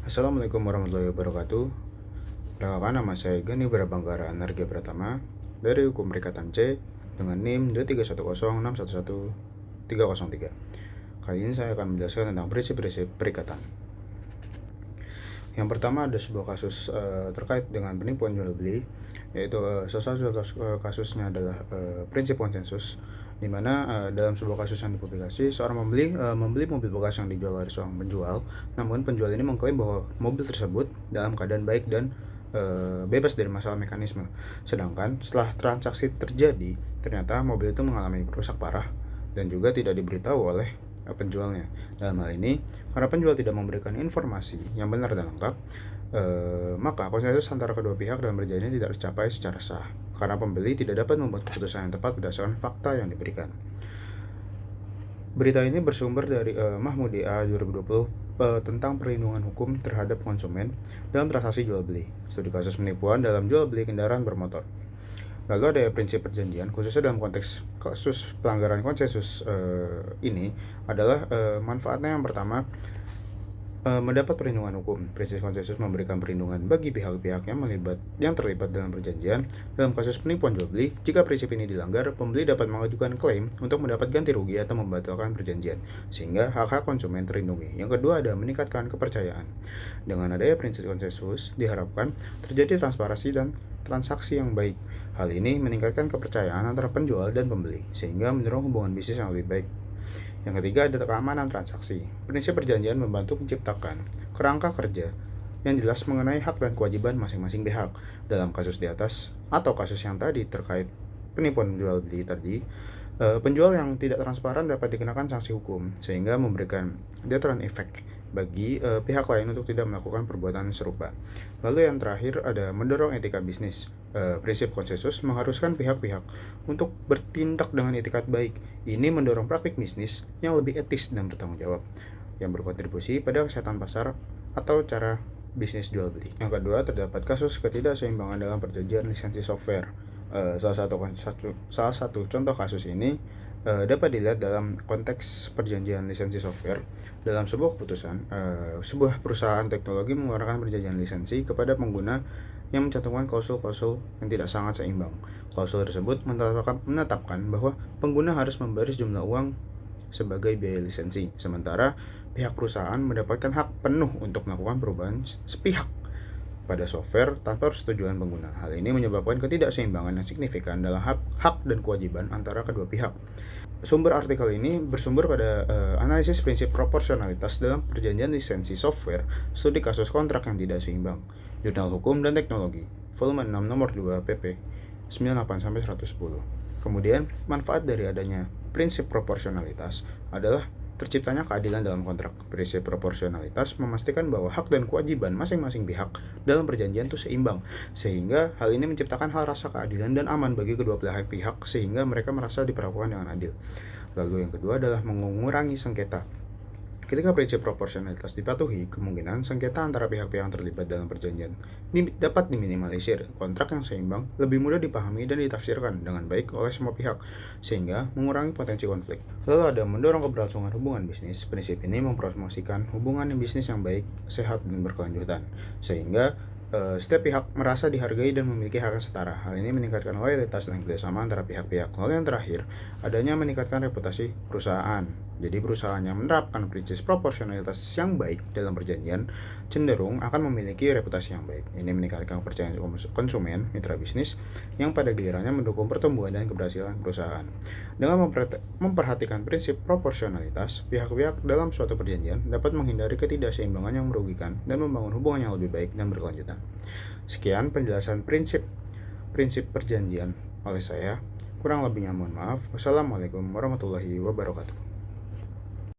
Assalamualaikum warahmatullahi wabarakatuh. Perkenalkan, nama saya Gani Brabanggara Anargia Pratama dari Hukum Perikatan C dengan NIM 23106111303. Kali ini saya akan menjelaskan tentang prinsip-prinsip perikatan. Yang pertama ada sebuah kasus terkait dengan penipuan jual beli, yaitu salah satu kasusnya adalah prinsip konsensus, di mana dalam sebuah kasus yang dipublikasi, seorang membeli mobil bekas yang dijual oleh seorang penjual. Namun penjual ini mengklaim bahwa mobil tersebut dalam keadaan baik dan bebas dari masalah mekanisme. Sedangkan setelah transaksi terjadi, ternyata mobil itu mengalami rusak parah dan juga tidak diberitahu oleh penjualnya. Dalam hal ini, karena penjual tidak memberikan informasi yang benar dan lengkap, maka konsensus antara kedua pihak dalam perjanjian tidak tercapai secara sah, karena pembeli tidak dapat membuat keputusan yang tepat berdasarkan fakta yang diberikan. Berita ini bersumber dari Mahmud A 2020 tentang perlindungan hukum terhadap konsumen dalam transaksi jual beli, studi kasus penipuan dalam jual beli kendaraan bermotor. Lalu ada prinsip perjanjian, khususnya dalam konteks kasus pelanggaran konsensus ini adalah manfaatnya yang pertama, mendapat perlindungan hukum. Prinsip konsensus memberikan perlindungan bagi pihak-pihak yang terlibat dalam perjanjian. Dalam kasus penipuan jual beli, jika prinsip ini dilanggar, pembeli dapat mengajukan klaim untuk mendapat ganti rugi atau membatalkan perjanjian, sehingga hak-hak konsumen terlindungi. Yang kedua ada meningkatkan kepercayaan. Dengan adanya prinsip konsensus, diharapkan terjadi transparansi dan transaksi yang baik. Hal ini meningkatkan kepercayaan antara penjual dan pembeli, sehingga mendorong hubungan bisnis yang lebih baik. Yang ketiga ada keamanan transaksi. Prinsip perjanjian membantu menciptakan kerangka kerja yang jelas mengenai hak dan kewajiban masing-masing pihak. Dalam kasus di atas atau kasus yang tadi terkait penipuan jual beli tadi, penjual yang tidak transparan dapat dikenakan sanksi hukum, sehingga memberikan deterrent effect bagi pihak lain untuk tidak melakukan perbuatan serupa. Lalu yang terakhir ada mendorong etika bisnis. Prinsip konsensus mengharuskan pihak-pihak untuk bertindak dengan etikat baik. Ini mendorong praktik bisnis yang lebih etis dan bertanggung jawab, yang berkontribusi pada kesehatan pasar atau cara bisnis jual beli. Yang kedua, terdapat kasus ketidakseimbangan dalam perjanjian lisensi software. Salah satu contoh kasus ini dapat dilihat dalam konteks perjanjian lisensi software. Dalam sebuah keputusan, sebuah perusahaan teknologi mengeluarkan perjanjian lisensi kepada pengguna yang mencantumkan klausul-klausul yang tidak sangat seimbang. Klausul tersebut menetapkan bahwa pengguna harus membayar sejumlah uang sebagai biaya lisensi, sementara pihak perusahaan mendapatkan hak penuh untuk melakukan perubahan sepihak pada software tanpa persetujuan pengguna. Hal ini menyebabkan ketidakseimbangan yang signifikan dalam hak dan kewajiban antara kedua pihak. Sumber artikel ini bersumber pada analisis prinsip proporsionalitas dalam perjanjian lisensi software, studi kasus kontrak yang tidak seimbang, Jurnal Hukum dan Teknologi, volume 6 nomor 2 pp 98-110. Kemudian, manfaat dari adanya prinsip proporsionalitas adalah terciptanya keadilan dalam kontrak. Prinsip proporsionalitas memastikan bahwa hak dan kewajiban masing-masing pihak dalam perjanjian itu seimbang, sehingga hal ini menciptakan hal rasa keadilan dan aman bagi kedua belah pihak, sehingga mereka merasa diperlakukan dengan adil. Lalu yang kedua adalah mengurangi sengketa. Ketika prinsip proporsionalitas dipatuhi, kemungkinan sengketa antara pihak-pihak yang terlibat dalam perjanjian dapat diminimalisir. Kontrak yang seimbang lebih mudah dipahami dan ditafsirkan dengan baik oleh semua pihak, sehingga mengurangi potensi konflik. Lalu ada mendorong keberlangsungan hubungan bisnis. Prinsip ini mempromosikan hubungan bisnis yang baik, sehat, dan berkelanjutan, sehingga setiap pihak merasa dihargai dan memiliki hak yang setara. Hal ini meningkatkan loyalitas dan kerjasama antara pihak-pihak. Lalu yang terakhir, adanya meningkatkan reputasi perusahaan. Jadi perusahaan yang menerapkan prinsip proporsionalitas yang baik dalam perjanjian cenderung akan memiliki reputasi yang baik. Ini meningkatkan kepercayaan konsumen, mitra bisnis, yang pada gilirannya mendukung pertumbuhan dan keberhasilan perusahaan. Dengan memperhatikan prinsip proporsionalitas, pihak-pihak dalam suatu perjanjian dapat menghindari ketidakseimbangan yang merugikan dan membangun hubungan yang lebih baik dan berkelanjutan. Sekian penjelasan prinsip perjanjian oleh saya. Kurang lebihnya mohon maaf. Wassalamualaikum warahmatullahi wabarakatuh.